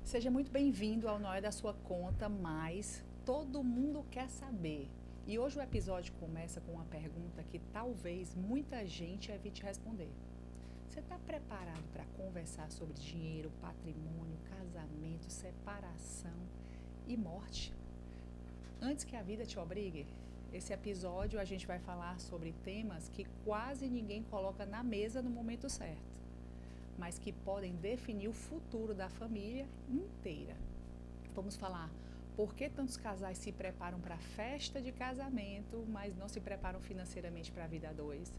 Seja muito bem-vindo ao Não é da Sua Conta, mas todo mundo quer saber. E hoje o episódio começa com uma pergunta que talvez muita gente evite responder. Você está preparado para conversar sobre dinheiro, patrimônio, casamento, separação e morte? Antes que a vida te obrigue, esse episódio a gente vai falar sobre temas que quase ninguém coloca na mesa no momento certo, mas que podem definir o futuro da família inteira. Vamos falar por que tantos casais se preparam para a festa de casamento, mas não se preparam financeiramente para a vida a dois.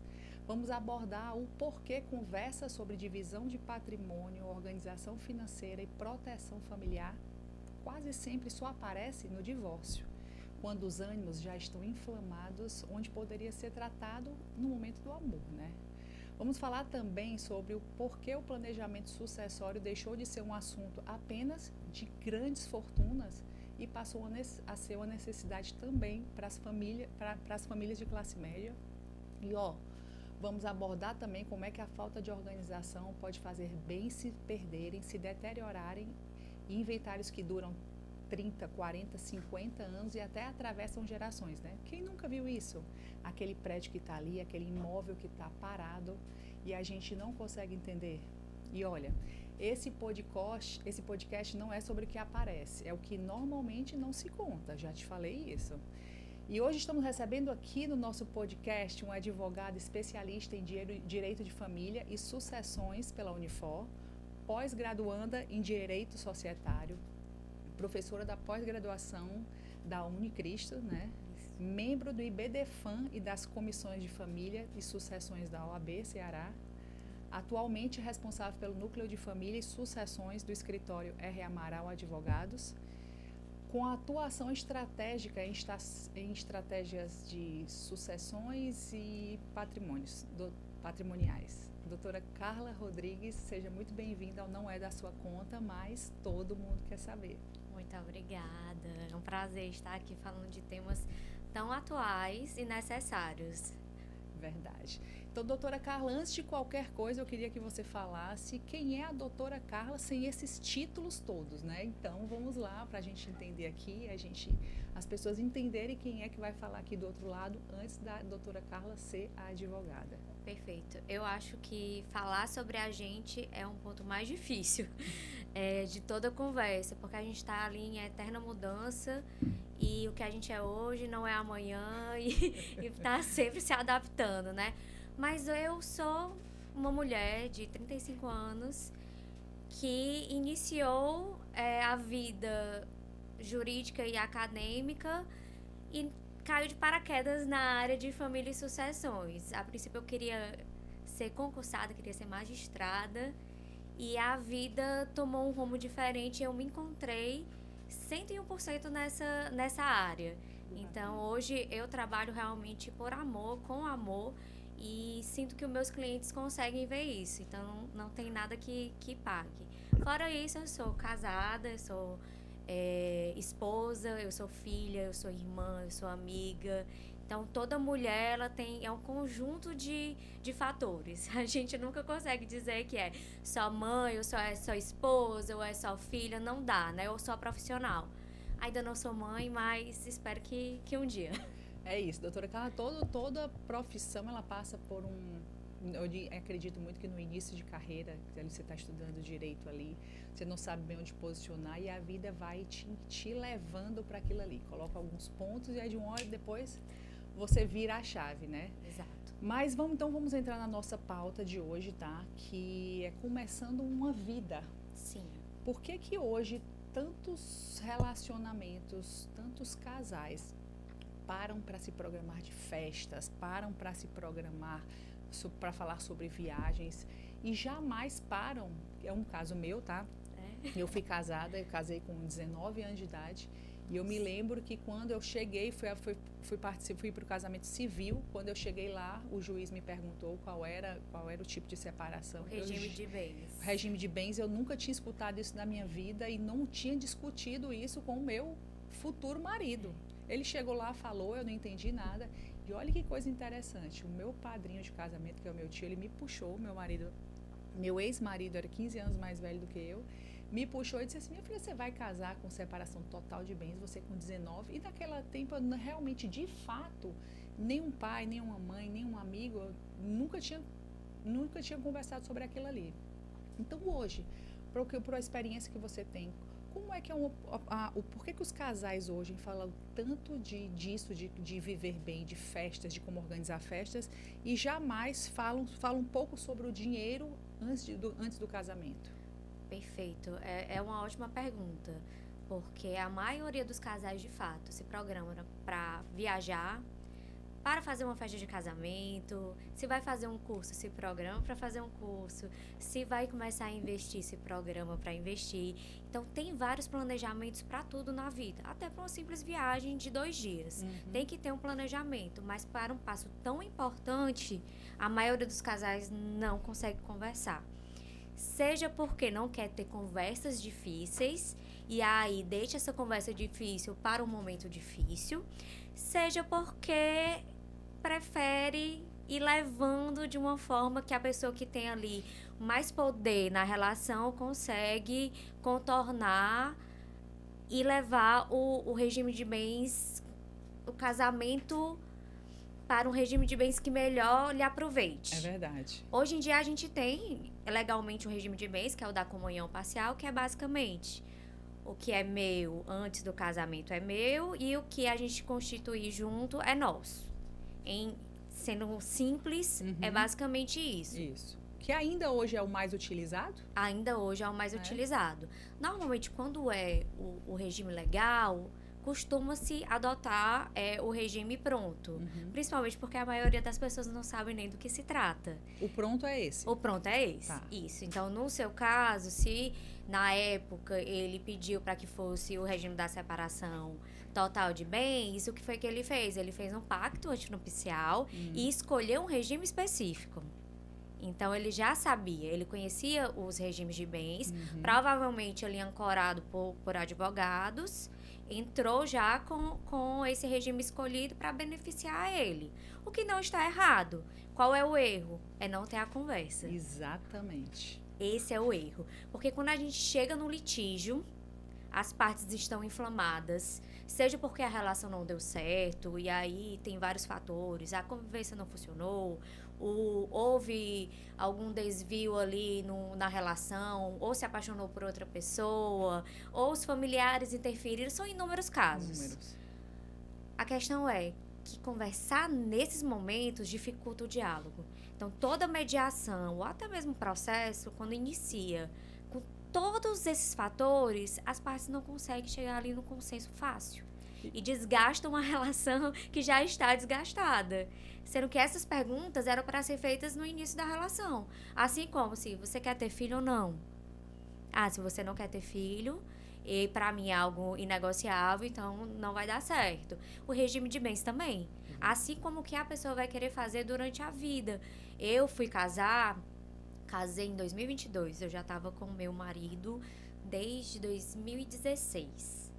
Vamos abordar o porquê conversa sobre divisão de patrimônio, organização financeira e proteção familiar quase sempre só aparece no divórcio, quando os ânimos já estão inflamados, onde poderia ser tratado no momento do amor, né? Vamos falar também sobre o porquê o planejamento sucessório deixou de ser um assunto apenas de grandes fortunas e passou a ser uma necessidade também para as famílias de classe média. E vamos abordar também como é que a falta de organização pode fazer bens se perderem, se deteriorarem, e inventários que duram 30, 40, 50 anos e até atravessam gerações, né? Quem nunca viu isso? Aquele prédio que está ali, aquele imóvel que está parado e a gente não consegue entender. E olha, esse podcast não é sobre o que aparece, é o que normalmente não se conta, já te falei isso. E hoje estamos recebendo aqui no nosso podcast um advogado especialista em direito de família e sucessões pela Unifor, pós-graduanda em direito societário, professora da pós-graduação da Unicristo, né? Membro do IBDFAM e das comissões de família e sucessões da OAB Ceará, atualmente responsável pelo núcleo de família e sucessões do escritório R. Amaral Advogados, com atuação estratégica em estratégias de sucessões e patrimoniais. Doutora Carla Rodrigues, seja muito bem-vinda ao Não é da Sua Conta, mas todo mundo quer saber. Muito obrigada. É um prazer estar aqui falando de temas tão atuais e necessários. Verdade. Então, doutora Carla, antes de qualquer coisa, eu queria que você falasse quem é a doutora Carla sem esses títulos todos, né? Então, vamos lá para a gente entender aqui, as pessoas entenderem quem é que vai falar aqui do outro lado antes da doutora Carla ser a advogada. Perfeito. Eu acho que falar sobre a gente é um ponto mais difícil de toda a conversa, porque a gente está ali em eterna mudança e o que a gente é hoje não é amanhã e está sempre se adaptando, né? Mas eu sou uma mulher de 35 anos que iniciou a vida jurídica e acadêmica e caiu de paraquedas na área de família e sucessões. A princípio eu queria ser concursada, queria ser magistrada, e a vida tomou um rumo diferente e eu me encontrei 101% nessa área. Então hoje eu trabalho realmente por amor, com amor, e sinto que os meus clientes conseguem ver isso. Então não tem nada que pague. Fora isso, eu sou casada, eu sou esposa, eu sou filha, eu sou irmã, eu sou amiga. Então, toda mulher ela é um conjunto de fatores. A gente nunca consegue dizer que é só mãe, ou só esposa, ou é só filha. Não dá, né? Ou só profissional. Ainda não sou mãe, mas espero que um dia. É isso, doutora Carla, toda profissão ela passa por eu acredito muito que no início de carreira, você está estudando direito ali, você não sabe bem onde posicionar e a vida vai te levando para aquilo ali. Coloca alguns pontos e aí de uma hora depois você vira a chave, né? Exato. Mas vamos entrar na nossa pauta de hoje, tá? Que é começando uma vida. Sim. Por que hoje tantos relacionamentos, tantos casais param para se programar de festas, param para se programar para falar sobre viagens e jamais param, é um caso meu, tá? Eu fui casada, eu casei com 19 anos de idade e eu me lembro que quando eu cheguei, fui para o casamento civil, quando eu cheguei lá, o juiz me perguntou qual era o tipo de separação. O regime de bens. O regime de bens, eu nunca tinha escutado isso na minha vida e não tinha discutido isso com o meu futuro marido. Ele chegou lá, falou, eu não entendi nada. E olha que coisa interessante, o meu padrinho de casamento, que é o meu tio, ele me puxou, meu ex-marido era 15 anos mais velho do que eu, me puxou e disse assim, minha filha, você vai casar com separação total de bens, você com 19, e naquela tempo, realmente, de fato, nenhum pai, nenhuma mãe, nenhum amigo, nunca tinha conversado sobre aquilo ali. Então, hoje, para a experiência que você tem, como é que por que os casais hoje falam tanto disso, de viver bem, de festas, de como organizar festas, e jamais falam um pouco sobre o dinheiro antes do casamento? Perfeito. É uma ótima pergunta, porque a maioria dos casais, de fato, se programam para viajar, para fazer uma festa de casamento. Se vai fazer um curso, se programa para fazer um curso. Se vai começar a investir, se programa para investir. Então, tem vários planejamentos para tudo na vida. Até para uma simples viagem de 2 dias. Uhum. Tem que ter um planejamento. Mas para um passo tão importante, a maioria dos casais não consegue conversar. Seja porque não quer ter conversas difíceis e aí deixa essa conversa difícil para um momento difícil, seja porque prefere ir levando de uma forma que a pessoa que tem ali mais poder na relação consegue contornar e levar o regime de bens, o casamento, para um regime de bens que melhor lhe aproveite. É verdade. Hoje em dia a gente tem legalmente um regime de bens, que é o da comunhão parcial, que é basicamente o que é meu antes do casamento é meu e o que a gente constituir junto é nosso. Sendo simples, é basicamente isso. Isso. Que ainda hoje é o mais utilizado? Ainda hoje é o mais utilizado. Normalmente, quando é o regime legal, costuma-se adotar o regime pronto. Principalmente porque a maioria das pessoas não sabe nem do que se trata. O pronto é esse? O pronto é esse, tá. Isso. Então, no seu caso, se na época ele pediu para que fosse o regime da separação total de bens, o que foi que ele fez? Ele fez um pacto antinupcial e escolheu um regime específico. Então, ele já sabia, ele conhecia os regimes de bens, provavelmente ele ancorado por advogados, entrou já com esse regime escolhido para beneficiar ele. O que não está errado. Qual é o erro? É não ter a conversa. Exatamente. Esse é o erro. Porque quando a gente chega no litígio, as partes estão inflamadas, seja porque a relação não deu certo, e aí tem vários fatores, a convivência não funcionou, houve algum desvio ali na relação, ou se apaixonou por outra pessoa, ou os familiares interferiram, são inúmeros casos. A questão é que conversar nesses momentos dificulta o diálogo. Então, toda mediação, ou até mesmo processo, quando inicia com todos esses fatores, as partes não conseguem chegar ali no consenso fácil. E desgastam uma relação que já está desgastada. Sendo que essas perguntas eram para ser feitas no início da relação. Assim como se você quer ter filho ou não. Se você não quer ter filho, e para mim é algo inegociável, então não vai dar certo. O regime de bens também. Assim como o que a pessoa vai querer fazer durante a vida. Eu fui casei em 2022. Eu já estava com meu marido desde 2016.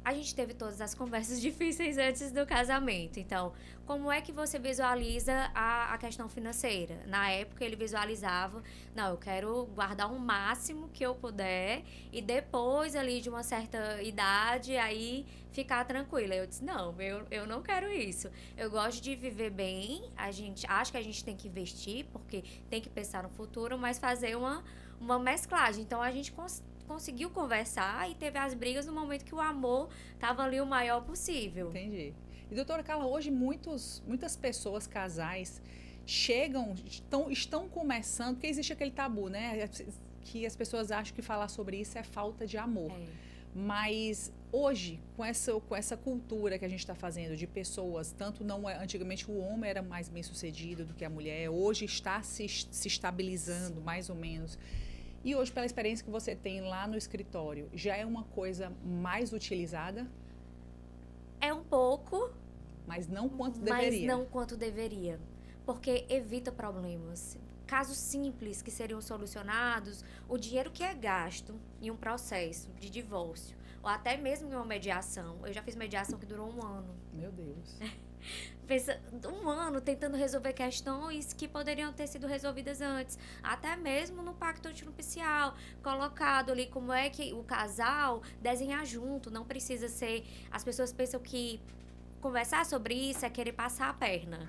A gente teve todas as conversas difíceis antes do casamento. Então, como é que você visualiza a questão financeira? Na época, ele visualizava, não, eu quero guardar o máximo que eu puder e depois, ali, de uma certa idade, aí ficar tranquila. Eu disse, não, eu não quero isso. Eu gosto de viver bem, acho que a gente tem que investir, porque tem que pensar no futuro, mas fazer uma mesclagem. Então, a gente conseguiu conversar e teve as brigas no momento que o amor estava ali o maior possível. Entendi. E, doutora Carla, hoje muitas pessoas, casais, estão começando, porque existe aquele tabu, né? Que as pessoas acham que falar sobre isso é falta de amor. Mas hoje, com essa cultura que a gente está fazendo de pessoas, antigamente o homem era mais bem sucedido do que a mulher, hoje está se estabilizando mais ou menos. E hoje, pela experiência que você tem lá no escritório, já é uma coisa mais utilizada? É um pouco. Mas não quanto deveria. Mas não quanto deveria. Porque evita problemas. Casos simples que seriam solucionados, o dinheiro que é gasto em um processo de divórcio ou até mesmo em uma mediação. Eu já fiz mediação que durou 1 ano. Meu Deus. Pensa, 1 ano tentando resolver questões que poderiam ter sido resolvidas antes. Até mesmo no pacto antinupcial, colocado ali como é que o casal desenhar junto. Não precisa ser... As pessoas pensam que conversar sobre isso é querer passar a perna.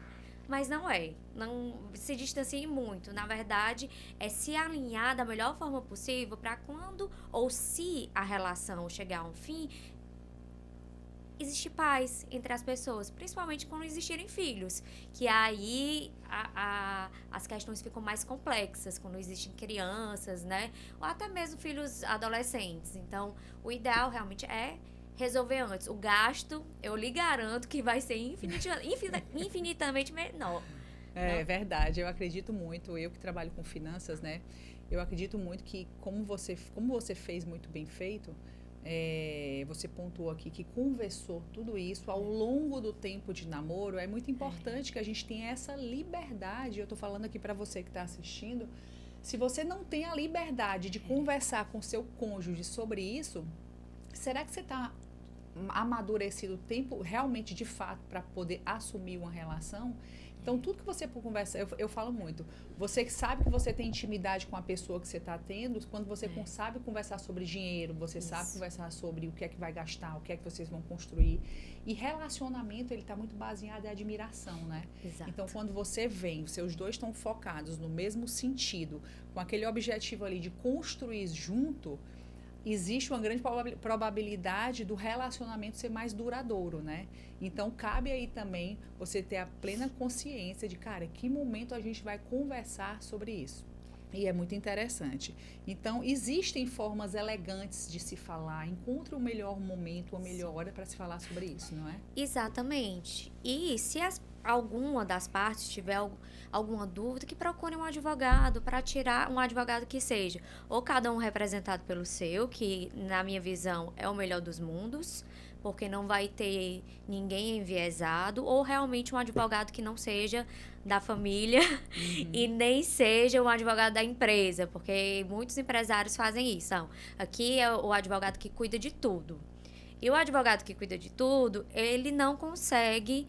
Mas não é. Não se distancie muito. Na verdade, é se alinhar da melhor forma possível para quando ou se a relação chegar a um fim, existe paz entre as pessoas, principalmente quando existirem filhos, que aí as questões ficam mais complexas, quando existem crianças, né? Ou até mesmo filhos adolescentes. Então, o ideal realmente é resolver antes. O gasto, eu lhe garanto que vai ser infinitamente menor. É verdade, eu acredito muito, eu que trabalho com finanças, né? Eu acredito muito que, como você fez muito bem feito, você pontuou aqui que conversou tudo isso ao longo do tempo de namoro. É muito importante que a gente tenha essa liberdade. Eu estou falando aqui para você que está assistindo. Se você não tem a liberdade de conversar com seu cônjuge sobre isso, será que você está amadurecido o tempo realmente de fato para poder assumir uma relação? Então, tudo que você conversa, eu falo muito, você que sabe que você tem intimidade com a pessoa que você está tendo, quando você sabe conversar sobre dinheiro, você sabe conversar sobre o que é que vai gastar, o que é que vocês vão construir. E relacionamento, ele está muito baseado em admiração, né? Exato. Então, quando você vem, os seus dois estão focados no mesmo sentido, com aquele objetivo ali de construir junto, existe uma grande probabilidade do relacionamento ser mais duradouro, né? Então, cabe aí também você ter a plena consciência de, cara, em que momento a gente vai conversar sobre isso. E é muito interessante. Então, existem formas elegantes de se falar. Encontre o melhor momento, a melhor hora para se falar sobre isso, não é? Exatamente. E se alguma das partes tiver alguma dúvida, que procure um advogado para tirar um advogado que seja ou cada um representado pelo seu, que na minha visão é o melhor dos mundos, porque não vai ter ninguém enviesado, ou realmente um advogado que não seja da família e nem seja um advogado da empresa, porque muitos empresários fazem isso. Não, aqui é o advogado que cuida de tudo. E o advogado que cuida de tudo, ele não consegue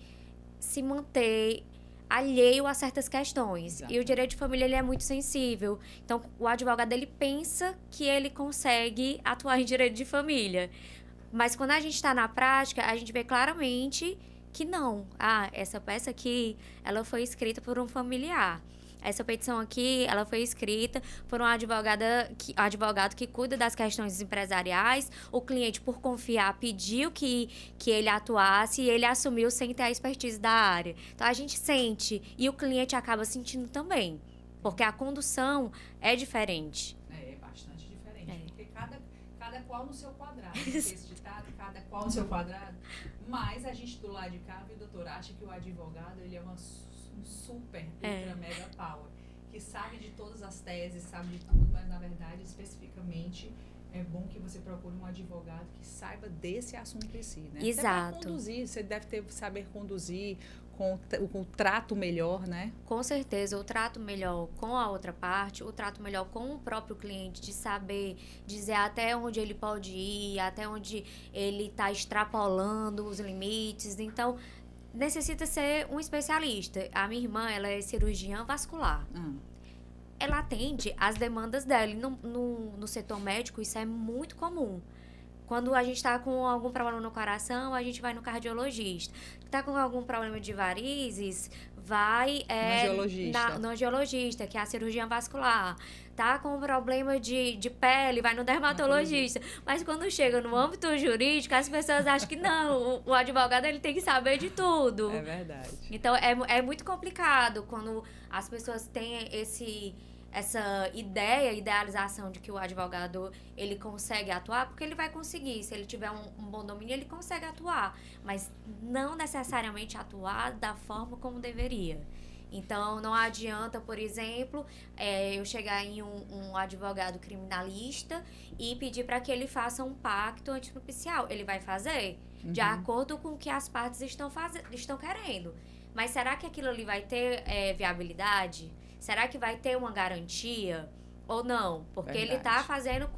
se manter alheio a certas questões. Exato. E o direito de família, ele é muito sensível. Então, o advogado, ele pensa que ele consegue atuar em direito de família. Mas quando a gente está na prática, a gente vê claramente que não. Ah, essa peça aqui, ela foi escrita por um familiar. Essa petição aqui, ela foi escrita por um advogado que cuida das questões empresariais. O cliente, por confiar, pediu que ele atuasse e ele assumiu sem ter a expertise da área. Então, a gente sente e o cliente acaba sentindo também, porque a condução é diferente. É bastante diferente, porque cada qual no seu quadrado. Esse ditado, cada qual no seu quadrado. Mas a gente do lado de cá, viu, doutor, acha que o advogado, ele é um super, ultra, mega power, que sabe de todas as teses, sabe de tudo, mas na verdade, especificamente, é bom que você procure um advogado que saiba desse assunto em si, né? Exato. Até conduzir, você deve saber conduzir com o trato melhor, né? Com certeza, o trato melhor com a outra parte, o trato melhor com o próprio cliente, de saber dizer até onde ele pode ir, até onde ele está extrapolando os limites. Então, necessita ser um especialista. A minha irmã, ela é cirurgiã vascular. Ela atende as demandas dela. E no setor médico, isso é muito comum. Quando a gente está com algum problema no coração, a gente vai no cardiologista. Está com algum problema de varizes, vai no angiologista, que é a cirurgia vascular. Tá com problema de pele, vai no dermatologista. Mas quando chega no âmbito jurídico, as pessoas acham que não, o advogado, ele tem que saber de tudo. É verdade. Então, é muito complicado quando as pessoas têm essa idealização de que o advogado, ele consegue atuar, porque ele vai conseguir. Se ele tiver um bom domínio, ele consegue atuar. Mas não necessariamente atuar da forma como deveria. Então, não adianta, por exemplo, eu chegar em um advogado criminalista e pedir para que ele faça um pacto antinupcial. Ele vai fazer de acordo com o que as partes estão querendo. Mas será que aquilo ali vai ter viabilidade? Será que vai ter uma garantia ou não? Porque ele está fazendo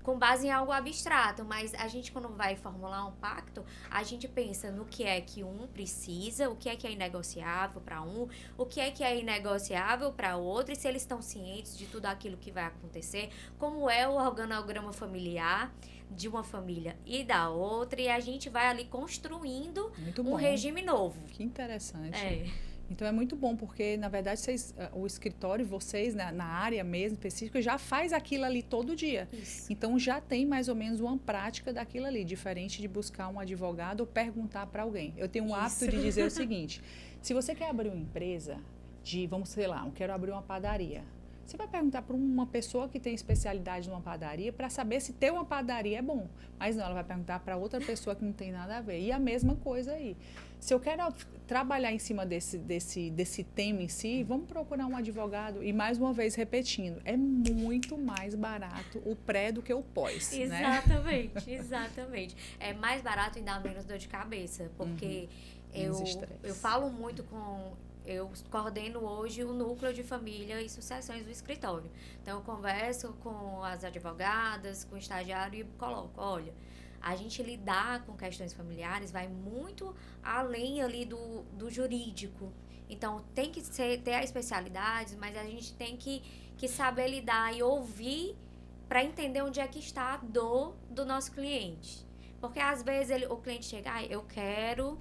com base em algo abstrato, mas a gente quando vai formular um pacto, a gente pensa no que é que um precisa, o que é inegociável para um, o que é inegociável para outro, e se eles estão cientes de tudo aquilo que vai acontecer, como é o organograma familiar de uma família e da outra, e a gente vai ali construindo um regime novo. Que interessante. É. Então é muito bom, porque na verdade o escritório, vocês, na área mesmo específica, já faz aquilo ali todo dia. Isso. Então já tem mais ou menos uma prática daquilo ali, diferente de buscar um advogado ou perguntar para alguém. Eu tenho um hábito de dizer o seguinte: se você quer abrir uma empresa vamos, sei lá, eu quero abrir uma padaria. Você vai perguntar para uma pessoa que tem especialidade numa padaria para saber se ter uma padaria é bom. Mas não, ela vai perguntar para outra pessoa que não tem nada a ver. E a mesma coisa aí. Se eu quero trabalhar em cima desse tema em si, vamos procurar um advogado. E mais uma vez, repetindo, é muito mais barato o pré do que o pós. Exatamente, né? Exatamente. É mais barato e dá menos dor de cabeça. Porque eu falo muito eu coordeno hoje o núcleo de família e sucessões do escritório. Então, eu converso com as advogadas, com o estagiário e coloco, olha, a gente lidar com questões familiares vai muito além ali do jurídico. Então, tem que ter as especialidades, mas a gente tem que saber lidar e ouvir para entender onde é que está a dor do nosso cliente. Porque, às vezes, o cliente chega, eu quero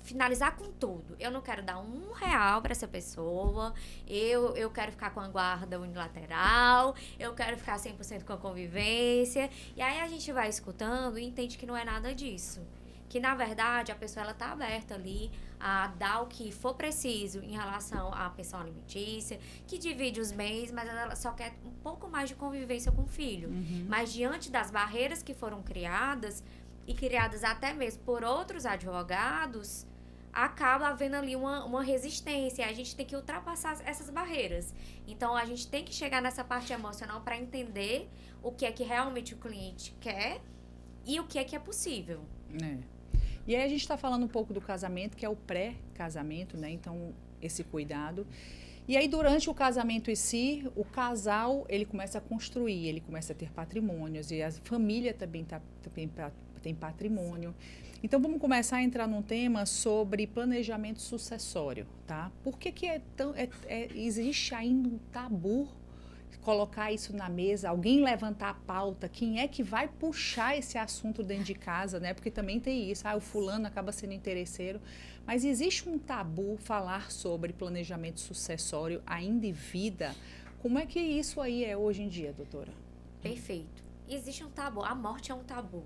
finalizar com tudo. Eu não quero dar R$1 para essa pessoa, eu quero ficar com a guarda unilateral, eu quero ficar 100% com a convivência. E aí a gente vai escutando e entende que não é nada disso. Que, na verdade, a pessoa está aberta ali a dar o que for preciso em relação à pensão alimentícia, que divide os bens, mas ela só quer um pouco mais de convivência com o filho. Uhum. Mas diante das barreiras que foram criadas, e criadas até mesmo por outros advogados, acaba havendo ali uma resistência. A gente tem que ultrapassar essas barreiras. Então, a gente tem que chegar nessa parte emocional para entender o que é que realmente o cliente quer e o que é possível. E aí a gente está falando um pouco do casamento, que é o pré-casamento, né? Então, esse cuidado. E aí, durante o casamento em si, o casal, ele começa a construir, ele começa a ter patrimônios, e a família também tem patrimônio. Então, vamos começar a entrar num tema sobre planejamento sucessório, tá? Por que existe ainda um tabu colocar isso na mesa, alguém levantar a pauta, quem é que vai puxar esse assunto dentro de casa, né? Porque também tem isso, o fulano acaba sendo interesseiro. Mas existe um tabu falar sobre planejamento sucessório ainda em vida? Como é que isso aí é hoje em dia, doutora? Perfeito. Existe um tabu, a morte é um tabu.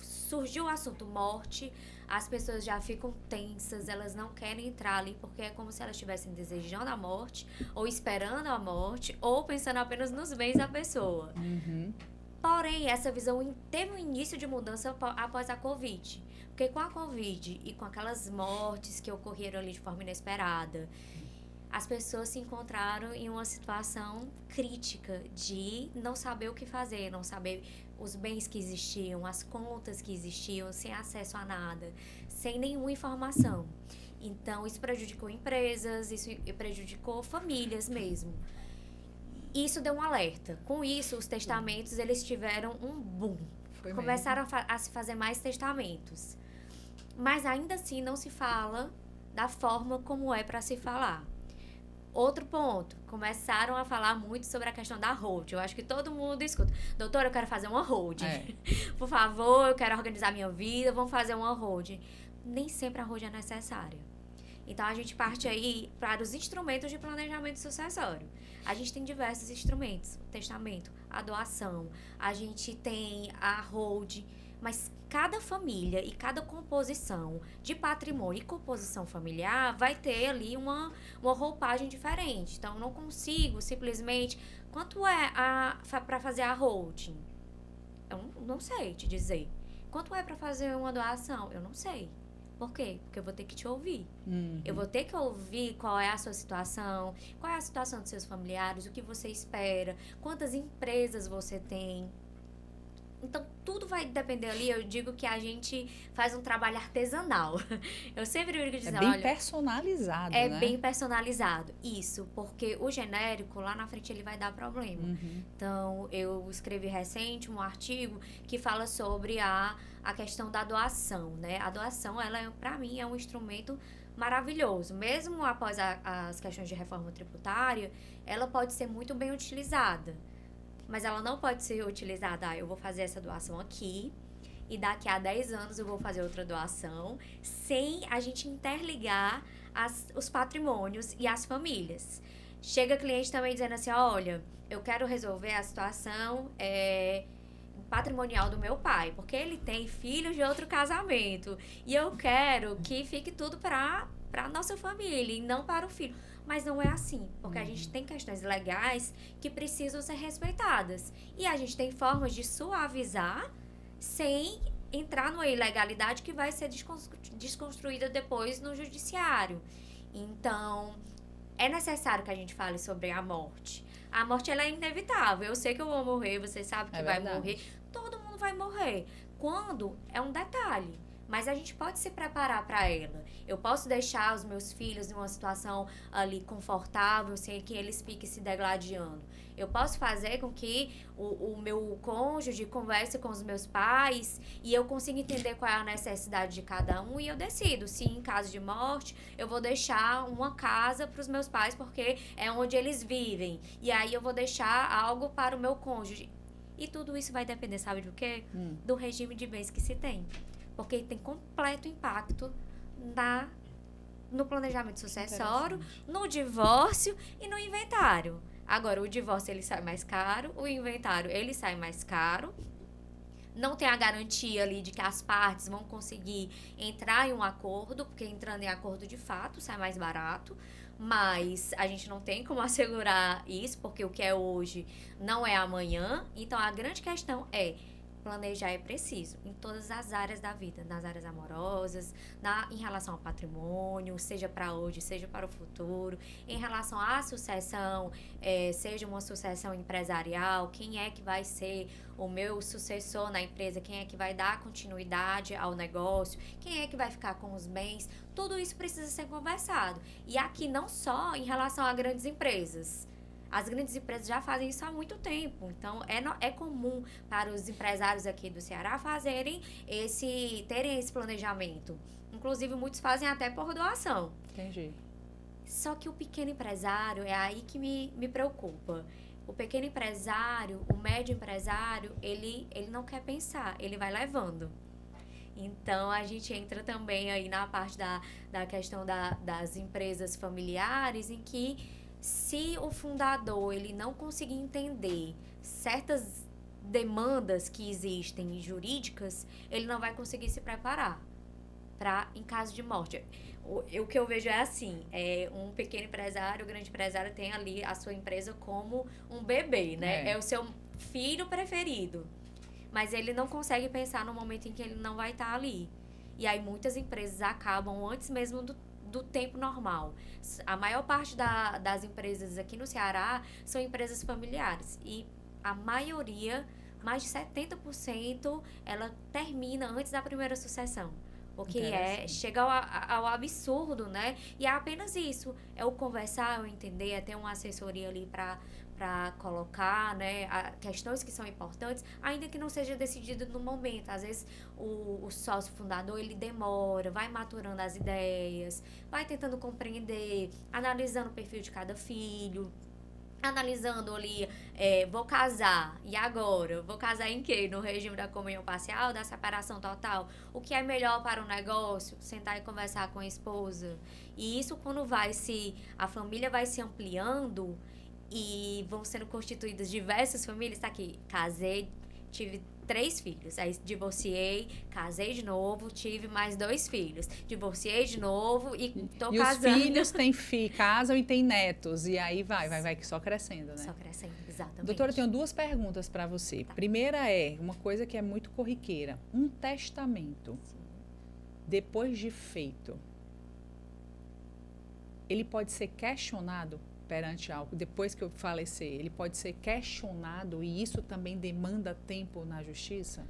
Surgiu o assunto morte, as pessoas já ficam tensas, elas não querem entrar ali porque é como se elas estivessem desejando a morte, ou esperando a morte, ou pensando apenas nos bens da pessoa. Uhum. Porém, essa visão teve um início de mudança após a Covid. Porque com a Covid e com aquelas mortes que ocorreram ali de forma inesperada, as pessoas se encontraram em uma situação crítica de não saber o que fazer, não saber os bens que existiam, as contas que existiam, sem acesso a nada, sem nenhuma informação. Então, isso prejudicou empresas, isso prejudicou famílias mesmo. Isso deu um alerta. Com isso, os testamentos, eles tiveram um boom. Começaram a se fazer mais testamentos. Mas ainda assim não se fala da forma como é para se falar. Outro ponto, começaram a falar muito sobre a questão da hold. Eu acho que todo mundo escuta. Doutora, eu quero fazer uma hold. Por favor, eu quero organizar minha vida, vamos fazer uma hold. Nem sempre a hold é necessária. Então, a gente parte aí para os instrumentos de planejamento sucessório. A gente tem diversos instrumentos. O testamento, a doação, a gente tem a hold. Mas cada família e cada composição de patrimônio e composição familiar vai ter ali uma roupagem diferente. Então, eu não consigo simplesmente... Quanto é para fazer a holding? Eu não sei te dizer. Quanto é para fazer uma doação? Eu não sei. Por quê? Porque eu vou ter que te ouvir. Uhum. Eu vou ter que ouvir qual é a sua situação, qual é a situação dos seus familiares, o que você espera, quantas empresas você tem. Então, tudo vai depender ali. Eu digo que a gente faz um trabalho artesanal. Eu sempre brinco dizendo, bem olha, personalizado, é né? bem personalizado. Isso, porque o genérico, lá na frente, ele vai dar problema. Então, eu escrevi recente um artigo que fala sobre a questão da doação, né? A doação, ela, para mim, é um instrumento maravilhoso. Mesmo após as questões de reforma tributária, ela pode ser muito bem utilizada. Mas ela não pode ser utilizada, eu vou fazer essa doação aqui, e daqui a 10 anos eu vou fazer outra doação, sem a gente interligar os patrimônios e as famílias. Chega cliente também dizendo assim, olha, eu quero resolver a situação patrimonial do meu pai, porque ele tem filhos de outro casamento, e eu quero que fique tudo para a nossa família, e não para o filho. Mas não é assim, porque a gente tem questões legais que precisam ser respeitadas. E a gente tem formas de suavizar sem entrar numa ilegalidade que vai ser desconstruída depois no judiciário. Então, é necessário que a gente fale sobre a morte. A morte, ela é inevitável. Eu sei que eu vou morrer, você sabe que vai morrer. Todo mundo vai morrer. Quando? É um detalhe. Mas a gente pode se preparar para ela. Eu posso deixar os meus filhos em uma situação ali confortável, sem que eles fiquem se degladiando. Eu posso fazer com que o meu cônjuge converse com os meus pais e eu consiga entender qual é a necessidade de cada um e eu decido se em caso de morte eu vou deixar uma casa para os meus pais porque é onde eles vivem. E aí eu vou deixar algo para o meu cônjuge. E tudo isso vai depender, sabe do quê? Do regime de bens que se tem. Porque tem completo impacto no planejamento sucessório, no divórcio e no inventário. Agora, o divórcio ele sai mais caro, o inventário ele sai mais caro. Não tem a garantia ali de que as partes vão conseguir entrar em um acordo, porque entrando em acordo de fato sai mais barato. Mas a gente não tem como assegurar isso, porque o que é hoje não é amanhã. Então, a grande questão é planejar é preciso em todas as áreas da vida, nas áreas amorosas, em relação ao patrimônio, seja para hoje, seja para o futuro, em relação à sucessão, seja uma sucessão empresarial, quem é que vai ser o meu sucessor na empresa, quem é que vai dar continuidade ao negócio, quem é que vai ficar com os bens, tudo isso precisa ser conversado. E aqui não só em relação a grandes empresas. As grandes empresas já fazem isso há muito tempo. Então, é comum para os empresários aqui do Ceará terem esse planejamento. Inclusive, muitos fazem até por doação. Entendi. Só que o pequeno empresário, é aí que me preocupa. O pequeno empresário, o médio empresário, ele não quer pensar, ele vai levando. Então, a gente entra também aí na parte da questão das empresas familiares, em que se o fundador ele não conseguir entender certas demandas que existem jurídicas, ele não vai conseguir se preparar em caso de morte. O que eu vejo é assim, um pequeno empresário, um grande empresário tem ali a sua empresa como um bebê, né? É o seu filho preferido. Mas ele não consegue pensar no momento em que ele não vai estar ali. E aí muitas empresas acabam antes mesmo do tempo normal. A maior parte das empresas aqui no Ceará são empresas familiares. E a maioria, mais de 70%, ela termina antes da primeira sucessão. O que chega ao absurdo, né? E é apenas isso. É o conversar, é o entender, é ter uma assessoria ali para colocar, né, questões que são importantes, ainda que não seja decidido no momento. Às vezes, o sócio fundador, ele demora, vai maturando as ideias, vai tentando compreender, analisando o perfil de cada filho, analisando ali, vou casar, e agora? Vou casar em quê? No regime da comunhão parcial, da separação total? O que é melhor para o negócio? Sentar e conversar com a esposa. E isso quando a família vai se ampliando e vão sendo constituídas diversas famílias, tá aqui, casei, tive 3 filhos, aí divorciei, casei de novo, tive mais 2 filhos, divorciei de novo e tô casando. E os filhos casam e têm netos, e aí vai só crescendo, né? Só crescendo, exatamente. Doutora, eu tenho 2 perguntas para você. Tá. Primeira é uma coisa que é muito corriqueira, um testamento, depois de feito, ele pode ser questionado? perante algo, depois que eu falecer, ele pode ser questionado e isso também demanda tempo na justiça?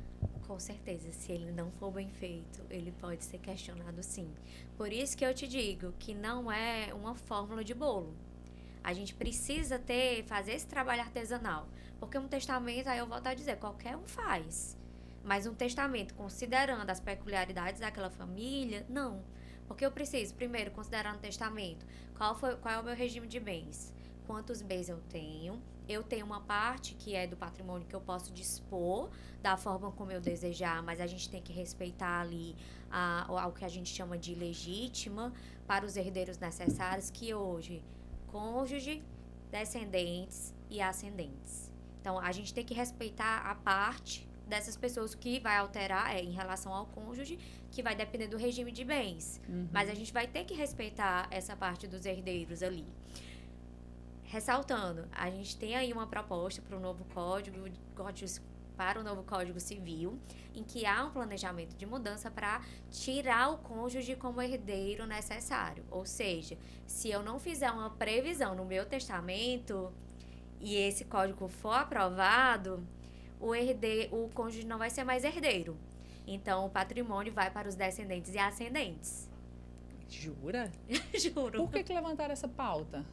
Com certeza, se ele não for bem feito, ele pode ser questionado sim. Por isso que eu te digo que não é uma fórmula de bolo. A gente precisa fazer esse trabalho artesanal. Porque um testamento, aí eu volto a dizer, qualquer um faz. Mas um testamento, considerando as peculiaridades daquela família, não. Porque eu preciso, primeiro, considerar no testamento qual é o meu regime de bens, quantos bens eu tenho. Eu tenho uma parte que é do patrimônio que eu posso dispor da forma como eu desejar, mas a gente tem que respeitar ali o que a gente chama de legítima para os herdeiros necessários, que hoje, cônjuge, descendentes e ascendentes. Então, a gente tem que respeitar a parte dessas pessoas que vai alterar em relação ao cônjuge, que vai depender do regime de bens. Mas a gente vai ter que respeitar essa parte dos herdeiros ali. Ressaltando, a gente tem aí uma proposta para o novo para o novo Código Civil, em que há um planejamento de mudança para tirar o cônjuge como herdeiro necessário. Ou seja, se eu não fizer uma previsão no meu testamento e esse código for aprovado, o cônjuge não vai ser mais herdeiro. Então, o patrimônio vai para os descendentes e ascendentes. Jura? Juro. Por que levantaram essa pauta?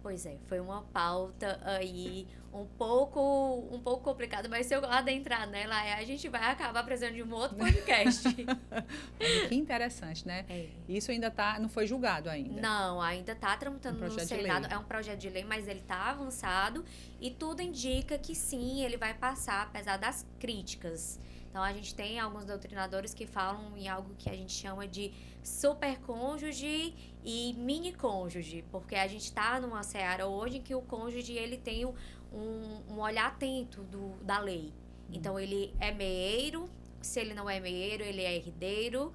Pois é, foi uma pauta aí um pouco complicada, mas se eu adentrar nela, a gente vai acabar precisando de um outro podcast. Que interessante, né? É. Isso ainda não foi julgado ainda? Não, ainda está tramitando no Senado. É um projeto de lei, mas ele está avançado e tudo indica que sim, ele vai passar, apesar das críticas. Então, a gente tem alguns doutrinadores que falam em algo que a gente chama de supercônjuge e mini-cônjuge, porque a gente está numa seara hoje em que o cônjuge ele tem um olhar atento da lei. Então, ele é meieiro, se ele não é meieiro, ele é herdeiro,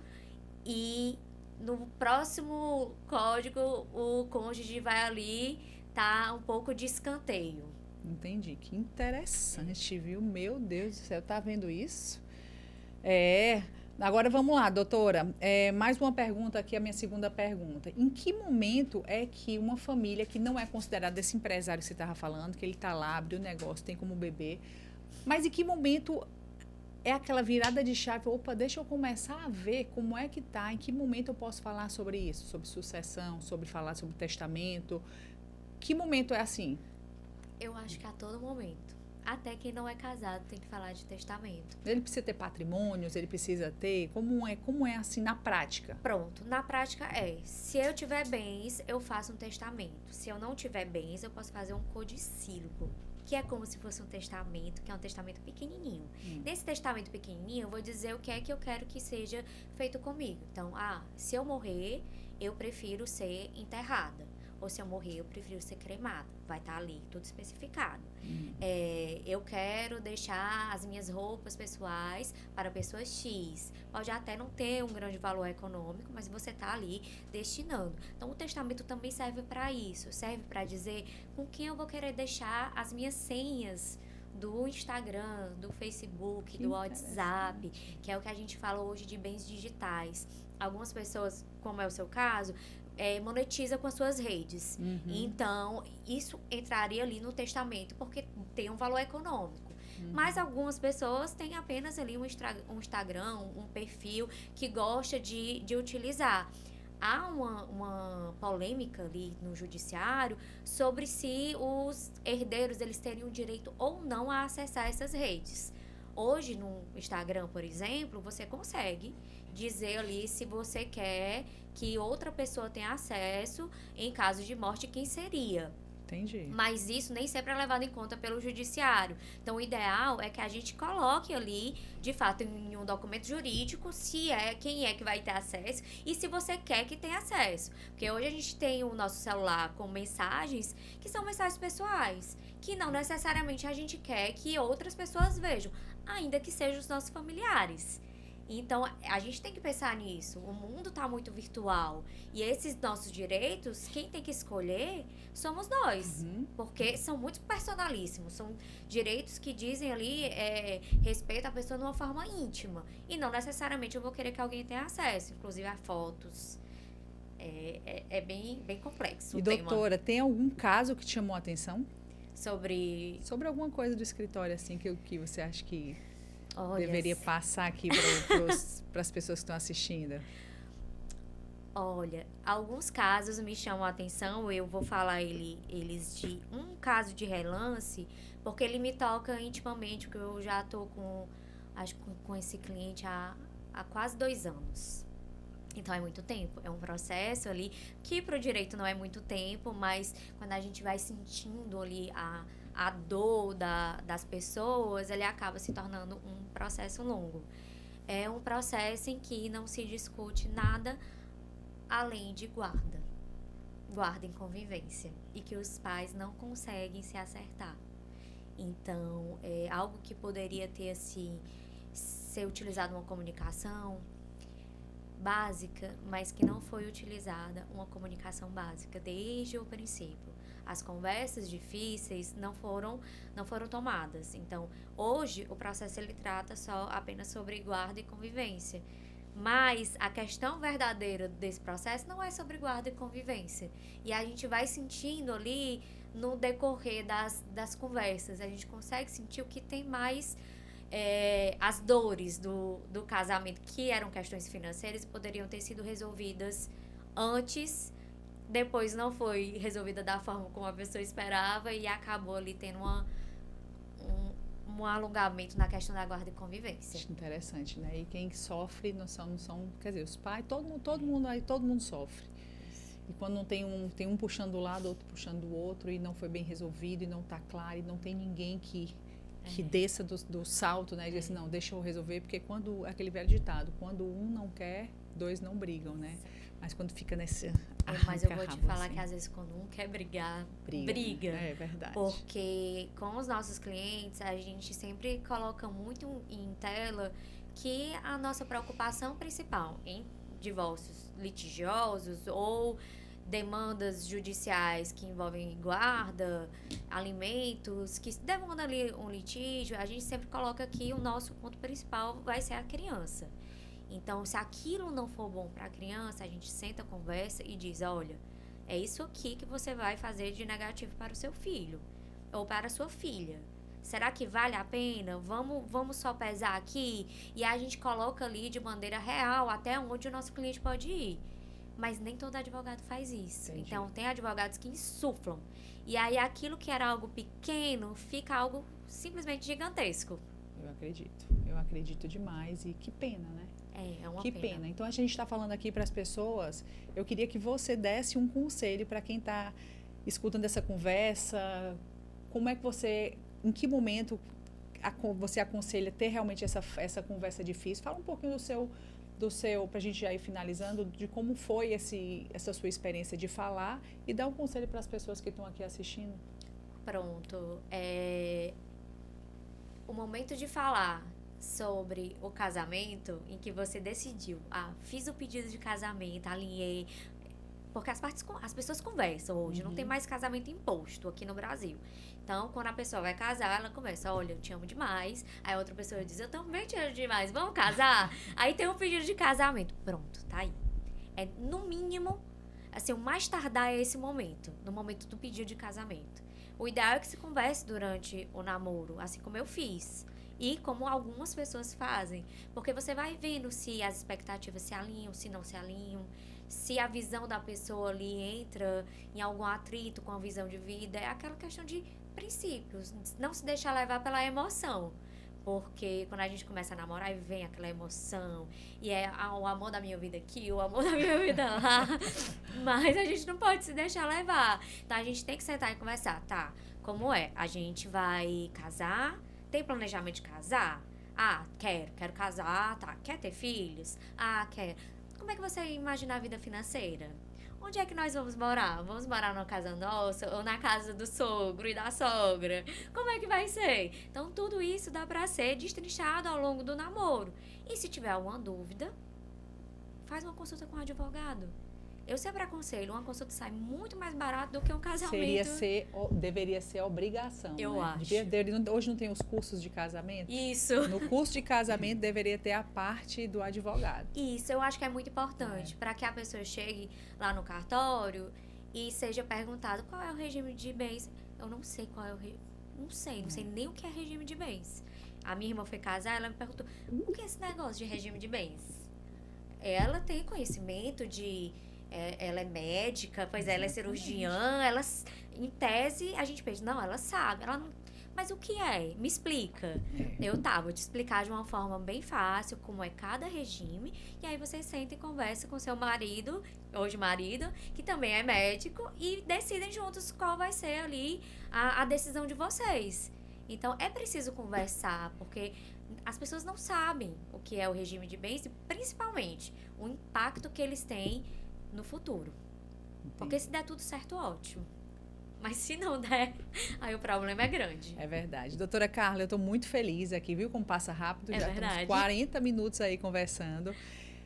e no próximo código, o cônjuge vai ali tá um pouco de escanteio. Entendi, que interessante, viu? Meu Deus do céu, tá vendo isso? Agora vamos lá, doutora. Mais uma pergunta aqui, a minha segunda pergunta. Em que momento é que uma família que não é considerada esse empresário que você estava falando, que ele está lá, abriu o negócio, tem como beber, mas em que momento é aquela virada de chave? Opa, deixa eu começar a ver como é que tá, em que momento eu posso falar sobre isso, sobre sucessão, sobre falar sobre testamento? Que momento é assim? Eu acho que a todo momento. Até quem não é casado tem que falar de testamento. Ele precisa ter patrimônios, ele precisa ter... Como é assim na prática? Pronto, na prática se eu tiver bens, eu faço um testamento. Se eu não tiver bens, eu posso fazer um codicílgo, que é como se fosse um testamento, que é um testamento pequenininho. Nesse testamento pequenininho, eu vou dizer o que é que eu quero que seja feito comigo. Então, se eu morrer, eu prefiro ser enterrada. Ou se eu morrer, eu prefiro ser cremada. Vai estar ali tudo especificado. Eu quero deixar as minhas roupas pessoais para pessoa X. Pode até não ter um grande valor econômico, mas você está ali destinando. Então, o testamento também serve para isso. Serve para dizer com quem eu vou querer deixar as minhas senhas do Instagram, do Facebook, do WhatsApp, que é o que a gente fala hoje de bens digitais. Algumas pessoas, como é o seu caso, monetiza com as suas redes. Então, isso entraria ali no testamento, porque tem um valor econômico. Mas algumas pessoas têm apenas ali um Instagram, um perfil que gosta de utilizar. Há uma polêmica ali no judiciário sobre se os herdeiros eles teriam direito ou não a acessar essas redes. Hoje, no Instagram, por exemplo, você consegue dizer ali se você quer que outra pessoa tenha acesso em caso de morte, quem seria. Entendi. Mas isso nem sempre é levado em conta pelo judiciário. Então, o ideal é que a gente coloque ali, de fato, em um documento jurídico, quem é que vai ter acesso e se você quer que tenha acesso. Porque hoje a gente tem o nosso celular com mensagens que são mensagens pessoais, que não necessariamente a gente quer que outras pessoas vejam, ainda que sejam os nossos familiares. Então, a gente tem que pensar nisso. O mundo está muito virtual. E esses nossos direitos, quem tem que escolher somos nós. Porque são muito personalíssimos. São direitos que dizem ali respeito à pessoa de uma forma íntima. E não necessariamente eu vou querer que alguém tenha acesso, inclusive a fotos. É bem complexo E o tema. doutora, tem algum caso que te chamou a atenção? Sobre Alguma coisa do escritório, assim, que você acha que olha, deveria passar aqui para as pessoas que estão assistindo? Olha, alguns casos me chamam a atenção. Eu vou falar eles de um caso de relance, porque ele me toca intimamente, porque eu já estou acho que com esse cliente há quase 2 anos. Então é muito tempo, é um processo ali que para o direito não é muito tempo, mas quando a gente vai sentindo ali a dor das pessoas, ele acaba se tornando um processo longo. É um processo em que não se discute nada além de guarda em convivência, e que os pais não conseguem se acertar. Então, é algo que poderia ter assim, ser utilizado uma comunicação básica, mas que não foi utilizada uma comunicação básica desde o princípio. As conversas difíceis não foram tomadas. Então, hoje o processo ele trata só apenas sobre guarda e convivência. Mas a questão verdadeira desse processo não é sobre guarda e convivência. E a gente vai sentindo ali no decorrer das conversas, a gente consegue sentir o que tem mais as dores do casamento, que eram questões financeiras e poderiam ter sido resolvidas antes, depois não foi resolvida da forma como a pessoa esperava e acabou ali tendo um alongamento na questão da guarda e convivência. Interessante, né? E quem sofre não são, quer dizer, os pais, todo mundo sofre. E quando não tem um puxando o lado, outro puxando o outro, e não foi bem resolvido, e não está claro, e não tem ninguém que desça do salto, né? E diz assim, não, deixa eu resolver, porque aquele velho ditado, quando um não quer, dois não brigam, né? Mas quando fica nesse mas eu vou te falar assim, que às vezes quando um quer brigar, briga. É verdade. Porque com os nossos clientes, a gente sempre coloca muito em tela que a nossa preocupação principal em divórcios litigiosos ou demandas judiciais que envolvem guarda, alimentos, que demandam ali um litígio, a gente sempre coloca que o nosso ponto principal vai ser a criança. Então, se aquilo não for bom para a criança, a gente senta, conversa e diz, olha, é isso aqui que você vai fazer de negativo para o seu filho ou para a sua filha. Será que vale a pena? Vamos só pesar aqui? E a gente coloca ali de maneira real até onde o nosso cliente pode ir. Mas nem todo advogado faz isso. Entendi. Então, tem advogados que insuflam. E aí, aquilo que era algo pequeno fica algo simplesmente gigantesco. Eu acredito demais. E que pena, né? É uma que pena. Então, a gente está falando aqui para as pessoas. Eu queria que você desse um conselho para quem está escutando essa conversa. Como é que você, em que momento você aconselha ter realmente essa conversa difícil? Fala um pouquinho do seu, para a gente já ir finalizando, de como foi essa sua experiência de falar e dar um conselho para as pessoas que estão aqui assistindo. Pronto. O momento de falar sobre o casamento, em que você decidiu, fiz o pedido de casamento, alinhei, porque as pessoas conversam hoje, não tem mais casamento imposto aqui no Brasil. Então, quando a pessoa vai casar, ela conversa, olha, eu te amo demais. Aí outra pessoa diz, eu também te amo demais, vamos casar? Aí tem um pedido de casamento. Pronto, tá aí. No mínimo, assim, o mais tardar é esse momento, no momento do pedido de casamento. O ideal é que se converse durante o namoro, assim como eu fiz. E como algumas pessoas fazem. Porque você vai vendo se as expectativas se alinham, se não se alinham. Se a visão da pessoa ali entra em algum atrito com a visão de vida. É aquela questão de princípios. Não se deixar levar pela emoção. Porque quando a gente começa a namorar, vem aquela emoção. E o amor da minha vida aqui, o amor da minha vida lá. Mas a gente não pode se deixar levar. Então a gente tem que sentar e conversar. Tá, como é? A gente vai casar? Tem planejamento de casar? Quero casar, tá. Quer ter filhos? Quero. Como é que você imagina a vida financeira? Onde é que nós vamos morar? Vamos morar numa casa nossa ou na casa do sogro e da sogra? Como é que vai ser? Então, tudo isso dá pra ser destrinchado ao longo do namoro. E se tiver alguma dúvida, faz uma consulta com o advogado. eu sempre aconselho, uma consulta sai muito mais barato do que um casamento. Deveria ser obrigação, eu né? acho. Hoje não tem os cursos de casamento? Isso. No curso de casamento deveria ter a parte do advogado. Isso, eu acho que é muito importante, para que a pessoa chegue lá no cartório e seja perguntado qual é o regime de bens. Eu não sei qual é o não sei nem o que é regime de bens. A minha irmã foi casar, ela me perguntou, o que é esse negócio de regime de bens? Ela tem conhecimento ela é médica, pois ela é cirurgiã, em tese, a gente pensa, não, ela sabe, mas o que é? Me explica. Vou te explicar de uma forma bem fácil como é cada regime, e aí você senta e conversa com seu marido, hoje marido, que também é médico, e decidem juntos qual vai ser ali a decisão de vocês. Então, é preciso conversar, porque as pessoas não sabem o que é o regime de bens e, principalmente, o impacto que eles têm no futuro. Entendi. Porque se der tudo certo, ótimo. Mas se não der, aí o problema é grande. É verdade. Doutora Carla, eu estou muito feliz aqui, viu? Como passa rápido. Já verdade. Estamos 40 minutos aí conversando.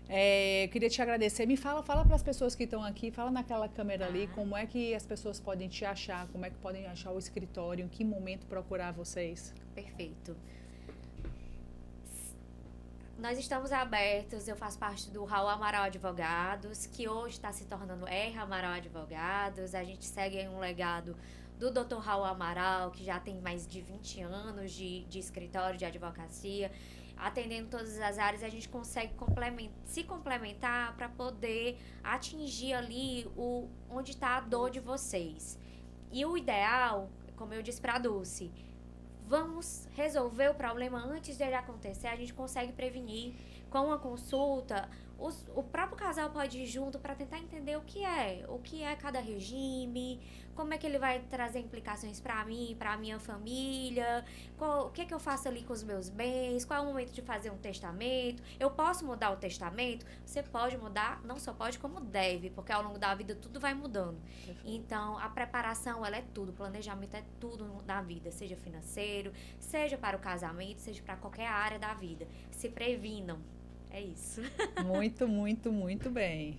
Eu queria te agradecer. Me fala para as pessoas que estão aqui, fala naquela câmera ali, como é que as pessoas podem te achar, como é que podem achar o escritório, em que momento procurar vocês. Perfeito. Nós estamos abertos, eu faço parte do Raul Amaral Advogados, que hoje está se tornando R. Amaral Advogados. A gente segue um legado do Dr. Raul Amaral, que já tem mais de 20 anos de escritório de advocacia. Atendendo todas as áreas, a gente consegue se complementar para poder atingir ali onde está a dor de vocês. E o ideal, como eu disse para a Dulce, vamos resolver o problema antes dele acontecer. A gente consegue prevenir com uma consulta. O próprio casal pode ir junto para tentar entender o que é cada regime, como é que ele vai trazer implicações para mim, para a minha família, o que é que eu faço ali com os meus bens, qual é o momento de fazer um testamento. Eu posso mudar o testamento? Você pode mudar, não só pode, como deve, porque ao longo da vida tudo vai mudando. Então, a preparação, ela é tudo, o planejamento é tudo na vida, seja financeiro, seja para o casamento, seja para qualquer área da vida. Se previnam. É isso. Muito, muito, muito bem.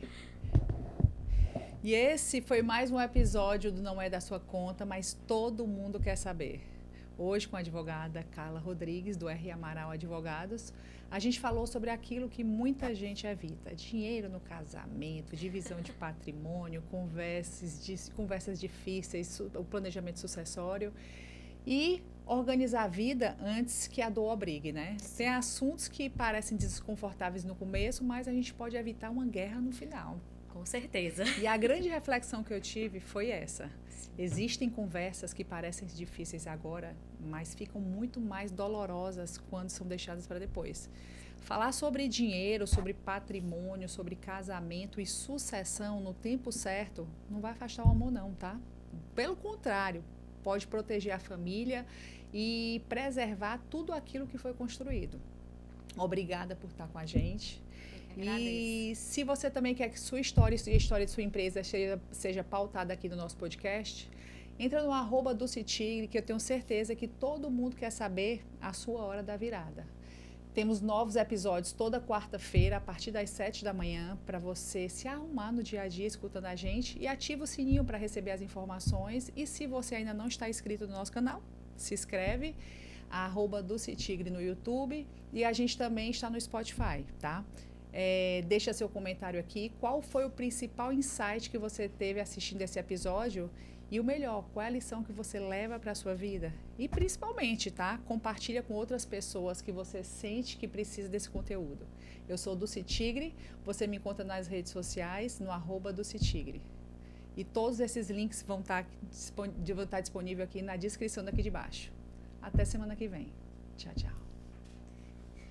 E esse foi mais um episódio do Não É da Sua Conta, mas todo mundo quer saber. Hoje, com a advogada Carla Rodrigues, do R. Amaral Advogados, a gente falou sobre aquilo que muita gente evita. Dinheiro no casamento, divisão de patrimônio, conversas difíceis, o planejamento sucessório. E organizar a vida antes que a dor obrigue, né? Tem assuntos que parecem desconfortáveis no começo, mas a gente pode evitar uma guerra no final. Com certeza. E a grande reflexão que eu tive foi essa. Existem conversas que parecem difíceis agora, mas ficam muito mais dolorosas quando são deixadas para depois. Falar sobre dinheiro, sobre patrimônio, sobre casamento e sucessão no tempo certo não vai afastar o amor não, tá? Pelo contrário, pode proteger a família e preservar tudo aquilo que foi construído. Obrigada por estar com a gente. E se você também quer que sua história e a história de sua empresa seja pautada aqui no nosso podcast, entra no @DulceTigre, que eu tenho certeza que todo mundo quer saber a sua hora da virada. Temos novos episódios toda quarta-feira, a partir das 7 da manhã, para você se arrumar no dia a dia escutando a gente, e ativa o sininho para receber as informações. E se você ainda não está inscrito no nosso canal, se inscreve, @DulceTigre no YouTube, e a gente também está no Spotify, tá? Deixa seu comentário aqui, qual foi o principal insight que você teve assistindo esse episódio? E o melhor, qual é a lição que você leva para a sua vida? E principalmente, tá? Compartilha com outras pessoas que você sente que precisa desse conteúdo. Eu sou Dulce Tigre, você me encontra nas redes sociais, no @DulceTigre. E todos esses links vão estar disponíveis aqui na descrição daqui de baixo. Até semana que vem. Tchau, tchau.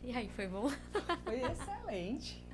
E aí, foi bom? Foi excelente.